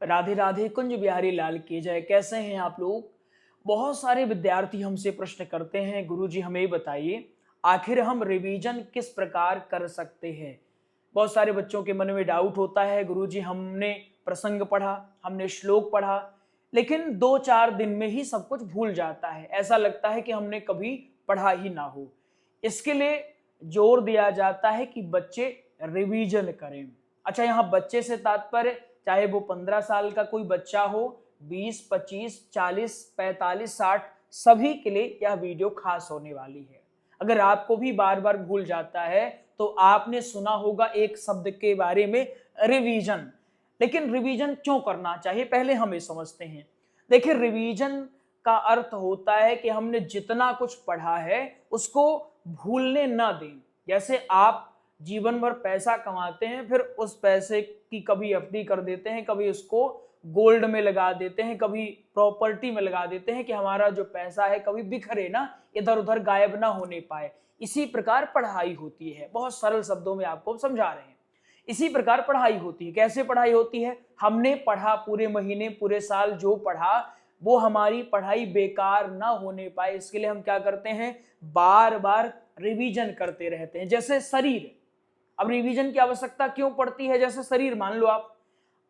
राधे राधे कुंज बिहारी लाल की जय। कैसे हैं आप लोग? बहुत सारे विद्यार्थी हमसे प्रश्न करते हैं, गुरुजी हमें बताइए आखिर हम रिवीजन किस प्रकार कर सकते हैं। बहुत सारे बच्चों के मन में डाउट होता है, गुरुजी हमने प्रसंग पढ़ा, हमने श्लोक पढ़ा, लेकिन 2-4 दिन में ही सब कुछ भूल जाता है। ऐसा लगता है कि हमने कभी पढ़ा ही ना हो। इसके लिए जोर दिया जाता है कि बच्चे रिवीजन करें। अच्छा, यहाँ बच्चे से तात्पर्य चाहे वो 15 साल का कोई बच्चा हो, 20, 25, 40, 45, 60, सभी के लिए यह वीडियो खास होने वाली है। अगर आपको भी बार बार भूल जाता है तो आपने सुना होगा एक शब्द के बारे में, रिवीजन। लेकिन रिवीजन क्यों करना चाहिए, पहले हम ये समझते हैं। देखिए, रिवीजन का अर्थ होता है कि हमने जितना कुछ पढ़ा है उसको भूलने ना दें। जैसे आप जीवन भर पैसा कमाते हैं, फिर उस पैसे की कभी एफडी कर देते हैं, कभी उसको गोल्ड में लगा देते हैं, कभी प्रॉपर्टी में लगा देते हैं कि हमारा जो पैसा है कभी बिखरे ना, इधर उधर गायब ना होने पाए। इसी प्रकार पढ़ाई होती है। बहुत सरल शब्दों में आपको समझा रहे हैं। इसी प्रकार पढ़ाई होती है। कैसे पढ़ाई होती है? हमने पढ़ा, पूरे महीने पूरे साल जो पढ़ा वो हमारी पढ़ाई बेकार ना होने पाए, इसके लिए हम क्या करते हैं, बार बार रिवीजन करते रहते हैं। जैसे शरीर, अब रिवीजन की आवश्यकता क्यों पड़ती है? जैसे शरीर, मान लो आप,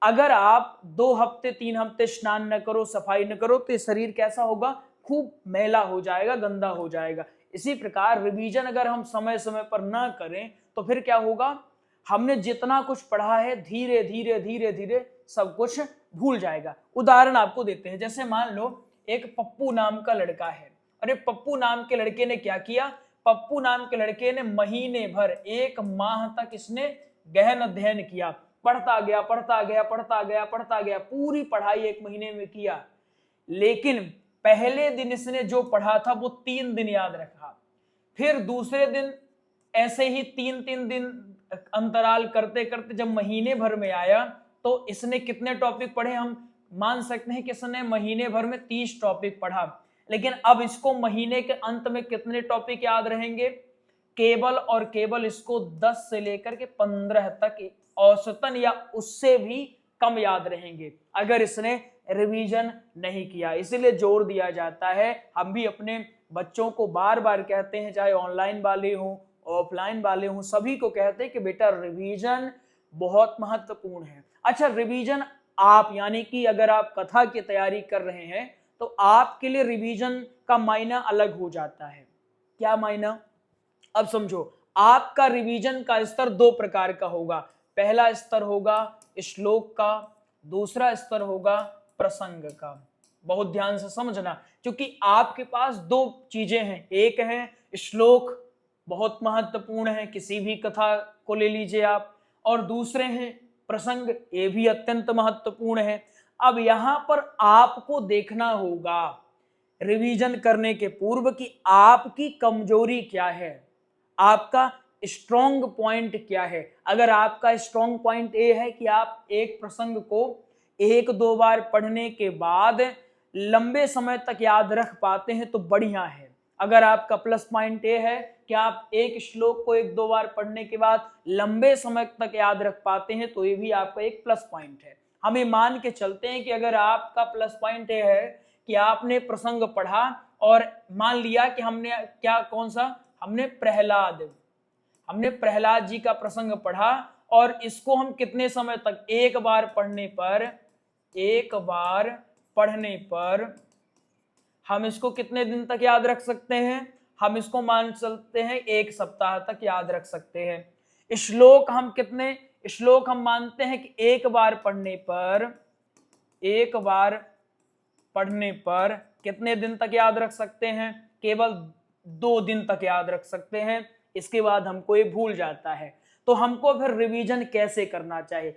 अगर आप 2 हफ्ते 3 हफ्ते स्नान न करो, सफाई न करो, तो शरीर कैसा होगा? खूब मैला हो जाएगा, गंदा हो जाएगा। इसी प्रकार रिवीजन अगर हम समय समय पर ना करें तो फिर क्या होगा? हमने जितना कुछ पढ़ा है धीरे धीरे धीरे धीरे सब कुछ भूल जाएगा। उदाहरण आपको देते हैं। जैसे मान लो एक पप्पू नाम का लड़का है, अरे पप्पू नाम के लड़के ने क्या किया? पप्पू नाम के लड़के ने महीने भर, 1 माह तक इसने गहन अध्ययन किया, पढ़ता गया पढ़ता गया पढ़ता गया पढ़ता गया, पूरी पढ़ाई 1 महीने में किया। लेकिन पहले दिन इसने जो पढ़ा था वो 3 दिन याद रखा, फिर दूसरे दिन ऐसे ही 3-3 दिन अंतराल करते करते जब महीने भर में आया तो इसने कितने टॉपिक पढ़े? हम मान सकते हैं कि इसने महीने भर में 30 टॉपिक पढ़ा। लेकिन अब इसको महीने के अंत में कितने टॉपिक याद रहेंगे? केवल और केवल इसको 10 से लेकर के 15 तक औसतन या उससे भी कम याद रहेंगे अगर इसने रिवीजन नहीं किया। इसीलिए जोर दिया जाता है, हम भी अपने बच्चों को बार बार कहते हैं, चाहे ऑनलाइन वाले हों ऑफलाइन वाले हों, सभी को कहते हैं कि बेटा रिवीजन बहुत महत्वपूर्ण है। अच्छा, रिवीजन आप, यानी कि अगर आप कथा की तैयारी कर रहे हैं तो आपके लिए रिवीजन का मायना अलग हो जाता है। क्या मायना? अब समझो, आपका रिवीजन का स्तर 2 प्रकार का होगा। पहला स्तर होगा श्लोक का, दूसरा स्तर होगा प्रसंग का। बहुत ध्यान से समझना, क्योंकि आपके पास 2 चीजें हैं। एक है श्लोक, बहुत महत्वपूर्ण है, किसी भी कथा को ले लीजिए आप, और दूसरे हैं प्रसंग, ये भी अत्यंत महत्वपूर्ण है। अब यहां पर आपको देखना होगा रिवीजन करने के पूर्व कि आपकी कमजोरी क्या है, आपका स्ट्रॉन्ग पॉइंट क्या है। अगर आपका स्ट्रॉन्ग पॉइंट ये है कि आप एक प्रसंग को 1-2 बार पढ़ने के बाद लंबे समय तक याद रख पाते हैं तो बढ़िया है। अगर आपका प्लस पॉइंट ये है कि आप एक श्लोक को 1-2 बार पढ़ने के बाद लंबे समय तक याद रख पाते हैं तो ये भी आपका एक प्लस पॉइंट है। हमें मान के चलते हैं कि अगर आपका प्लस पॉइंट ये है कि आपने प्रसंग पढ़ा और मान लिया कि हमने क्या, कौन सा, हमने प्रहलाद जी का प्रसंग पढ़ा, और इसको हम कितने समय तक, एक बार पढ़ने पर हम इसको कितने दिन तक याद रख सकते हैं? हम इसको मान चलते हैं 1 सप्ताह तक याद रख सकते हैं। श्लोक हम मानते हैं कि एक बार पढ़ने पर कितने दिन तक याद रख सकते हैं? केवल 2 दिन तक याद रख सकते हैं, इसके बाद हमको ये भूल जाता है। तो हमको फिर रिवीजन कैसे करना चाहिए?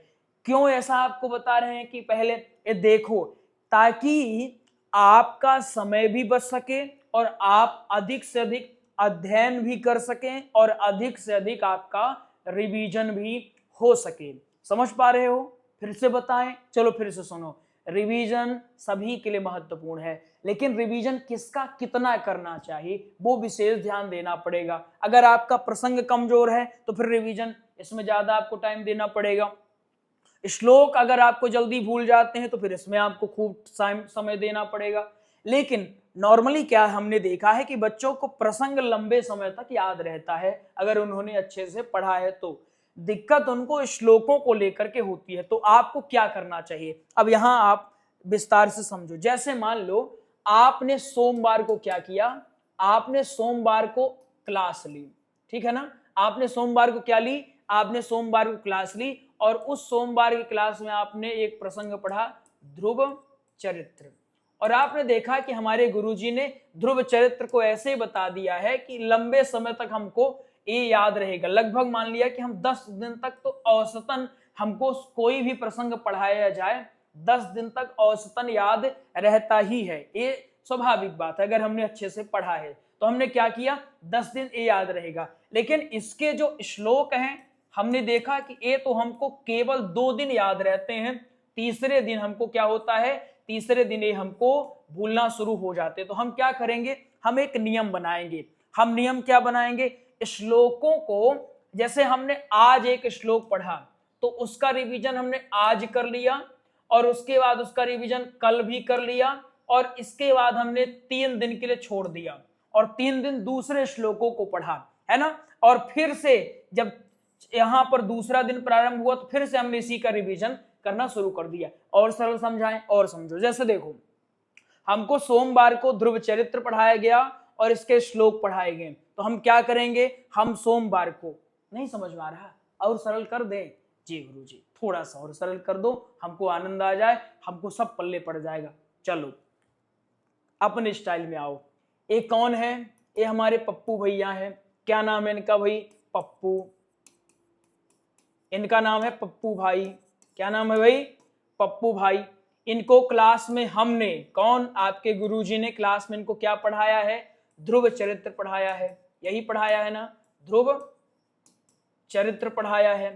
क्यों ऐसा आपको बता रहे हैं कि पहले ये देखो, ताकि आपका समय भी बच सके और आप अधिक से अधिक अध्ययन भी कर सकें और अधिक से अधिक आपका रिवीजन भी हो सके। समझ पा रहे हो? फिर से बताएं, चलो फिर से सुनो। रिवीजन सभी के लिए महत्वपूर्ण है, लेकिन रिवीजन किसका कितना करना चाहिए वो विशेष ध्यान देना पड़ेगा। अगर आपका प्रसंग कमजोर है तो फिर रिवीजन इसमें ज्यादा आपको टाइम देना पड़ेगा। श्लोक अगर आपको जल्दी भूल जाते हैं तो फिर इसमें आपको खूब समय देना पड़ेगा। लेकिन नॉर्मली क्या हमने देखा है कि बच्चों को प्रसंग लंबे समय तक याद रहता है अगर उन्होंने अच्छे से पढ़ा है तो। दिक्कत उनको श्लोकों को लेकर के होती है। तो आपको क्या करना चाहिए, अब यहां आप विस्तार से समझो। जैसे मान लो आपने सोमवार को क्या किया, आपने सोमवार को क्लास ली, ठीक है ना। आपने सोमवार को क्या ली, आपने सोमवार को क्लास ली और उस सोमवार की क्लास में आपने एक प्रसंग पढ़ा, ध्रुव चरित्र। और आपने देखा कि हमारे गुरुजी ने ध्रुव चरित्र को ऐसे बता दिया है कि लंबे समय तक हमको ये याद रहेगा। लगभग मान लिया कि हम 10 दिन तक तो औसतन हमको कोई भी प्रसंग पढ़ाया जाए 10 दिन तक औसतन याद रहता ही है। ये स्वाभाविक बात है, अगर हमने अच्छे से पढ़ा है तो हमने क्या किया, 10 दिन ये याद रहेगा। लेकिन इसके जो श्लोक हैं हमने देखा कि ये तो हमको केवल 2 दिन याद रहते हैं, तीसरे दिन हमको क्या होता है, तीसरे दिन ये हमको भूलना शुरू हो जाते। तो हम क्या करेंगे, हम एक नियम बनाएंगे। हम नियम क्या बनाएंगे, श्लोकों को, जैसे हमने आज एक श्लोक पढ़ा तो उसका रिवीजन हमने आज कर लिया और उसके बाद उसका रिवीजन कल भी कर लिया और इसके बाद हमने 3 दिन के लिए छोड़ दिया और 3 दिन दूसरे श्लोकों को पढ़ा, है ना। और फिर से जब यहां पर दूसरा दिन प्रारंभ हुआ तो फिर से हमने इसी का रिवीजन करना शुरू कर दिया। और सरल समझाएं और समझो। जैसे देखो, हमको सोमवार को ध्रुव चरित्र पढ़ाया गया और इसके श्लोक पढ़ाए गए, तो हम क्या करेंगे, हम सोमवार को, नहीं समझ में आ रहा और सरल कर दें जी गुरुजी, थोड़ा सा और सरल कर दो, हमको आनंद आ जाए, हमको सब पल्ले पड़ जाएगा। चलो अपने स्टाइल में आओ। ये कौन है, ये हमारे पप्पू भैया हैं। क्या नाम है इनका भाई, पप्पू। इनका नाम है पप्पू भाई। क्या नाम है भाई, पप्पू भाई। इनको क्लास में हमने, कौन, आपके गुरुजी ने क्लास में इनको क्या पढ़ाया है, ध्रुव चरित्र पढ़ाया है। यही पढ़ाया है ना, ध्रुव चरित्र पढ़ाया है।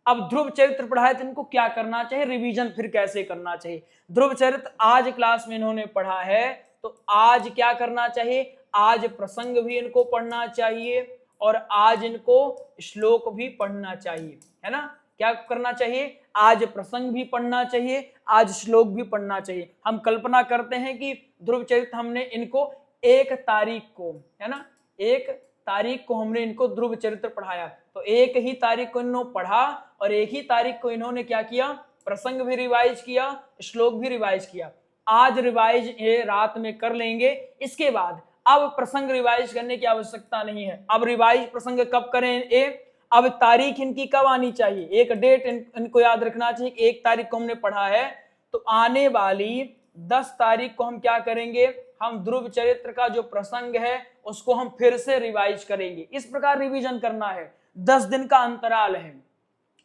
अब ध्रुव चरित्र पढ़ाया तो इनको क्या करना चाहिए, रिवीजन फिर कैसे करना चाहिए। ध्रुव चरित्र आज क्लास में इन्होंने पढ़ा है तो आज क्या करना चाहिए, आज प्रसंग भी इनको पढ़ना चाहिए और आज इनको श्लोक भी पढ़ना चाहिए, है ना। क्या करना चाहिए, आज प्रसंग भी पढ़ना चाहिए, आज श्लोक भी पढ़ना चाहिए। हम कल्पना करते हैं कि ध्रुव चरित्र हमने इनको 1 तारीख को, है ना, 1 तारीख को हमने इनको ध्रुव चरित्र पढ़ाया, तो 1 ही तारीख को इन्होंने पढ़ा और 1 ही तारीख को इन्होंने क्या किया, प्रसंग भी रिवाइज किया, श्लोक भी रिवाइज किया। आज रिवाइज ये रात में कर लेंगे, इसके बाद अब प्रसंग रिवाइज करने की आवश्यकता नहीं है। अब रिवाइज प्रसंग कब करें, अब तारीख इनकी कब आनी चाहिए, एक डेट इनको याद रखना चाहिए कि 1 तारीख को हमने पढ़ा है तो आने वाली 10 तारीख को हम क्या करेंगे, हम ध्रुव चरित्र का जो प्रसंग है उसको हम फिर से रिवाइज करेंगे। इस प्रकार रिवीजन करना है। 10 दिन का अंतराल है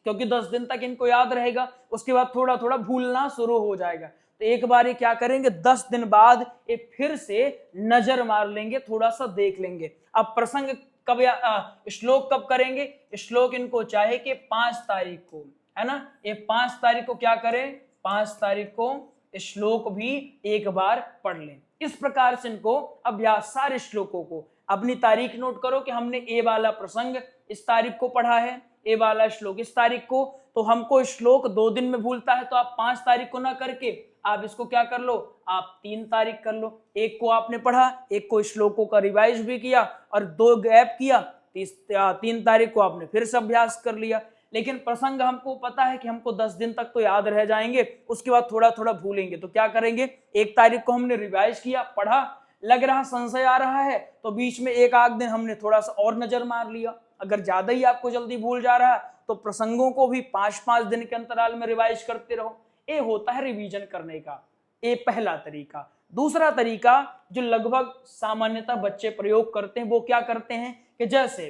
क्योंकि 10 दिन तक इनको याद रहेगा, उसके बाद थोड़ा थोड़ा भूलना शुरू हो जाएगा। तो एक बार ये क्या करेंगे, 10 दिन बाद ये फिर से नजर मार लेंगे, थोड़ा सा देख लेंगे। अब प्रसंग कब श्लोक कब करेंगे, श्लोक इनको चाहे कि 5 तारीख को, है ना, ये 5 तारीख को क्या करें, 5 तारीख को श्लोक भी एक बार पढ़ लें। इस प्रकार से इनको अभ्यास, सारे श्लोकों को अपनी तारीख नोट करो कि हमने ए वाला प्रसंग इस तारीख को पढ़ा है, ए वाला श्लोक इस तारीख को। तो हमको श्लोक 2 दिन में भूलता है तो आप 5 तारीख को ना करके आप इसको क्या कर लो, आप 3 तारीख कर लो। एक को आपने पढ़ा, एक को श्लोकों का रिवाइज भी किया और 2 गैप किया, 3 तारीख को आपने फिर से अभ्यास कर लिया। लेकिन प्रसंग हमको पता है कि हमको 10 दिन तक तो याद रह जाएंगे, उसके बाद थोड़ा थोड़ा भूलेंगे। तो क्या करेंगे, 1 तारीख को हमने रिवाइज किया, पढ़ा, लग रहा संशय आ रहा है तो बीच में 1 आध दिन हमने थोड़ा सा और नजर मार लिया। अगर ज्यादा ही आपको जल्दी भूल जा रहा है तो प्रसंगों को भी 5-5 दिन के अंतराल में रिवाइज करते रहो। ये होता है रिवीजन करने का, ये पहला तरीका। दूसरा तरीका जो लगभग सामान्यतः बच्चे प्रयोग करते हैं वो क्या करते हैं कि जैसे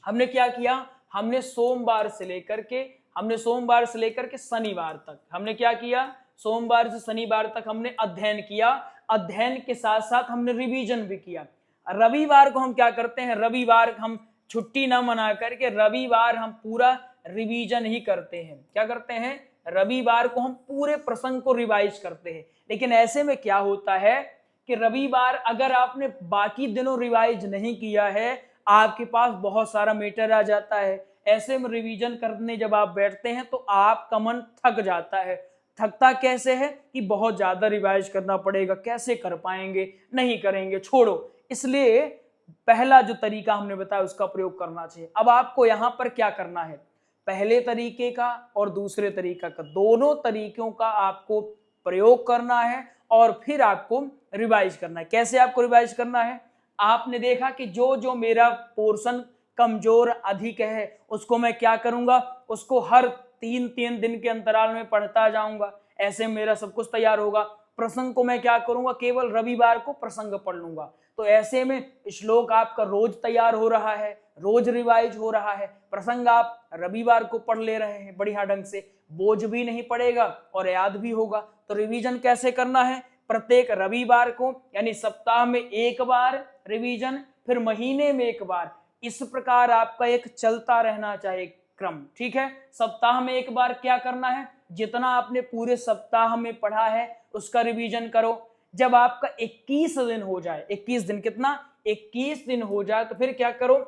हमने क्या किया, हमने सोमवार से लेकर के शनिवार तक हमने क्या किया, सोमवार से शनिवार तक हमने अध्ययन किया, अध्ययन के साथ साथ हमने रिवीजन भी किया। रविवार को हम क्या करते हैं, रविवार हम छुट्टी ना मना करके रविवार हम पूरा रिवीजन ही करते हैं। क्या करते हैं, रविवार को हम पूरे प्रसंग को रिवाइज करते हैं। लेकिन ऐसे में क्या होता है कि रविवार अगर आपने बाकी दिनों रिवाइज नहीं किया है, आपके पास बहुत सारा मैटर आ जाता है। ऐसे में रिवीजन करने जब आप बैठते हैं तो आपका मन थक जाता है। थकता कैसे है कि बहुत ज्यादा रिवाइज करना पड़ेगा, कैसे कर पाएंगे, नहीं करेंगे, छोड़ो। इसलिए पहला जो तरीका हमने बताया उसका प्रयोग करना चाहिए। अब आपको यहाँ पर क्या करना है, पहले तरीके का और दूसरे तरीका का, दोनों तरीकों का आपको प्रयोग करना है और फिर आपको रिवाइज करना है। कैसे आपको रिवाइज करना है, आपने देखा कि जो जो मेरा पोर्शन कमजोर अधिक है उसको मैं क्या करूंगा, उसको हर 3-3 दिन के अंतराल में पढ़ता जाऊंगा, ऐसे मेरा सब कुछ तैयार होगा। प्रसंग को मैं क्या करूंगा, केवल रविवार को प्रसंग पढ़ लूंगा। तो ऐसे में श्लोक आपका रोज तैयार हो रहा है, रोज रिवाइज हो रहा है, प्रसंग आप रविवार को पढ़ ले रहे हैं बढ़िया ढंग से, बोझ भी नहीं पड़ेगा और याद भी होगा। तो रिवीजन कैसे करना है, प्रत्येक रविवार को यानी सप्ताह में एक बार रिवीजन, फिर महीने में एक बार, इस प्रकार आपका एक चलता रहना चाहिए क्रम। ठीक है, सप्ताह में एक बार क्या करना है, जितना आपने पूरे सप्ताह में पढ़ा है उसका रिवीजन करो। जब आपका 21 दिन हो जाए, 21 दिन कितना, 21 दिन हो जाए तो फिर क्या करो,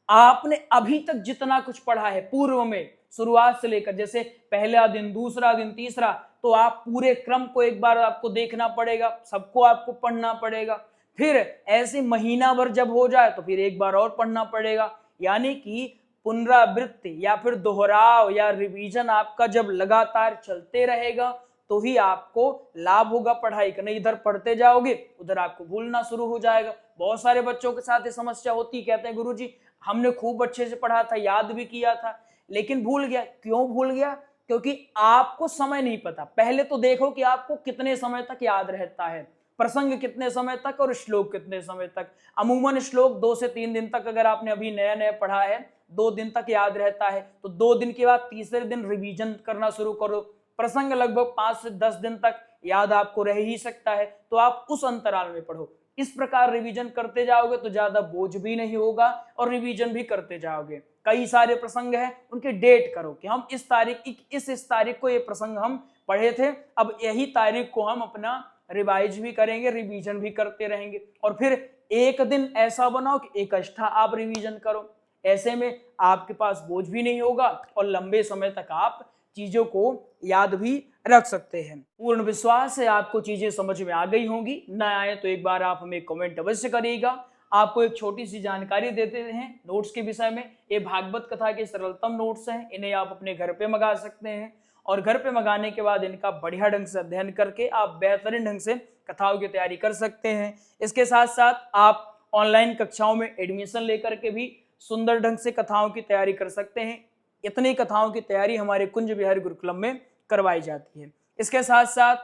आपने अभी तक जितना कुछ पढ़ा है पूर्व में शुरुआत से लेकर, जैसे पहला दिन, दूसरा दिन, तीसरा, तो आप पूरे क्रम को एक बार आपको देखना पड़ेगा, सबको आपको पढ़ना पड़ेगा। फिर ऐसे महीना भर जब हो जाए तो फिर एक बार और पढ़ना पड़ेगा। यानी कि पुनरावृत्ति या फिर दोहराव या रिवीजन आपका जब लगातार चलते रहेगा तो ही आपको लाभ होगा पढ़ाई का। नहीं इधर पढ़ते जाओगे उधर आपको भूलना शुरू हो जाएगा। बहुत सारे बच्चों के साथ ये समस्या होती, कहते हैं गुरुजी हमने खूब अच्छे से पढ़ा था, याद भी किया था, लेकिन भूल गया। क्यों भूल गया, क्योंकि आपको समय नहीं पता। पहले तो देखो कि आपको कितने समय तक याद रहता है, प्रसंग कितने समय तक और श्लोक कितने समय तक। अमूमन श्लोक 2 से 3 दिन तक अगर आपने अभी नया नया पढ़ा है, 2 दिन तक याद रहता है, तो 2 दिन के बाद तीसरे दिन रिवीजन करना शुरू करो। प्रसंग लगभग 5 से 10 दिन तक याद आपको रह ही सकता है, तो आप उस अंतराल में पढ़ो। इस प्रकार रिवीजन करते जाओगे तो ज्यादा बोझ भी नहीं होगा और रिवीजन भी करते जाओगे। कई सारे प्रसंग हैं, उनके डेट करो कि हम इस तारीख को ये प्रसंग हम पढ़े थे, अब यही तारीख को हम अपना रिवाइज भी करेंगे, रिवीजन भी करते रहेंगे। और फिर एक दिन ऐसा बनाओ कि एकष्ठा आप रिवीजन करो। ऐसे में आपके पास बोझ भी नहीं होगा और लंबे समय तक आप चीजों को याद भी रख सकते हैं। पूर्ण विश्वास है आपको चीजें समझ में आ गई होंगी। न आए तो एक बार आप हमें कमेंट अवश्य करिएगा। आपको एक छोटी सी जानकारी देते हैं नोट्स के विषय में। ये भागवत कथा के सरलतम नोट्स हैं, इन्हें आप अपने घर पे मंगा सकते हैं और घर पे मंगाने के बाद इनका बढ़िया ढंग से अध्ययन करके आप बेहतरीन ढंग से कथाओं की तैयारी कर सकते हैं। इसके साथ साथ आप ऑनलाइन कक्षाओं में एडमिशन लेकर के भी सुंदर ढंग से कथाओं की तैयारी कर सकते हैं। इतनी कथाओं की तैयारी हमारे कुंज विहारी गुरुकुलम में करवाई जाती है। इसके साथ साथ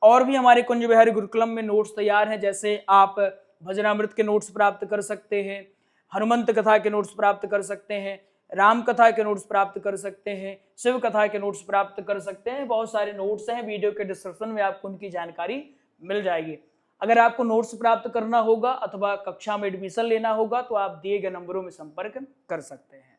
और भी हमारे कुंज विहारी गुरुकुलम में नोट्स तैयार हैं, जैसे आप भजनामृत के नोट्स प्राप्त कर सकते हैं, हनुमंत कथा के नोट्स प्राप्त कर सकते हैं, राम कथा के नोट्स प्राप्त कर सकते हैं, शिव कथा के नोट्स प्राप्त कर सकते हैं। बहुत सारे नोट्स हैं, वीडियो के डिस्क्रिप्शन में आपको उनकी जानकारी मिल जाएगी। अगर आपको नोट्स प्राप्त करना होगा अथवा कक्षा में एडमिशन लेना होगा तो आप दिए गए नंबरों में संपर्क कर सकते हैं।